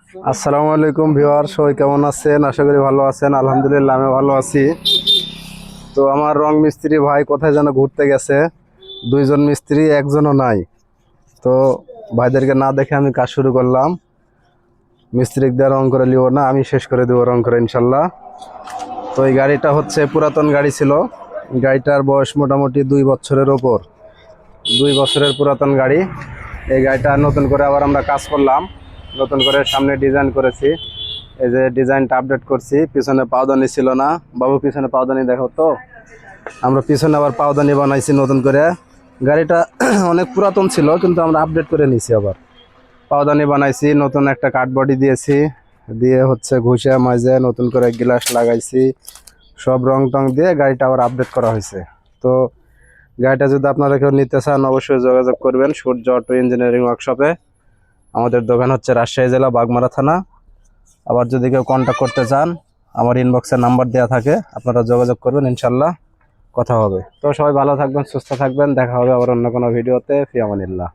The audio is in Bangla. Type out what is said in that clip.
আসসালামু আলাইকুম ভিউয়ার, সবাই কেমন আছেন? আশা করি ভালো আছেন। আলহামদুলিল্লাহ আমি ভালো আছি। তো আমার রং মিস্ত্রি ভাই কোথায় যেন ঘুরতে গেছে। দুইজন মিস্ত্রি, একজনও নাই। তো ভাইদেরকে না দেখে আমি কাজ শুরু করলাম। মিস্ত্রিক দিয়ে রং করে নিব না, আমি শেষ করে দেবো রং করে ইনশাল্লাহ। তো এই গাড়িটা হচ্ছে পুরাতন গাড়ি ছিল। গাড়িটার বয়স মোটামুটি 2 বছরের ওপর। 2 বছরের পুরাতন গাড়ি। এই গাড়িটা নতুন করে আবার আমরা কাজ করলাম। নতুন করে সামনে ডিজাইন করেছি। এই যে ডিজাইনটা আপডেট করছি। পিছনে পাওদানি ছিল না, বাবু পিছনে পাওদানি দেখো তো। আমরা পিছনে আবার পাওদানি বানাইছি নতুন করে। গাড়িটা অনেক পুরাতন ছিল, কিন্তু আমরা আপডেট করে নিয়েছি। আবার পাওদানি বানাইছি, নতুন একটা কাঠ বডি দিয়েছি। দিয়ে হচ্ছে ঘুষে মাঝে নতুন করে গ্লাস লাগাইছি। সব রং টং দিয়ে গাড়িটা আবার আপডেট করা হয়েছে। তো গাড়িটা যদি আপনারা কেউ নিতে চান অবশ্যই যোগাযোগ করবেন সূর্য অটো ইঞ্জিনিয়ারিং ওয়ার্কশপে। আমাদের দোকান হচ্ছে রাজশাহী জেলা বাগমারা থানা। আবার যদি কেউ কন্ট্যাক্ট করতে চান, আমার ইনবক্সে নাম্বার দেওয়া থাকে, আপনারা যোগাযোগ করবেন, ইনশাল্লাহ কথা হবে। তো সবাই ভালো থাকবেন, সুস্থ থাকবেন। দেখা হবে আবার অন্য কোনো ভিডিওতে। ফি আমানিল্লাহ।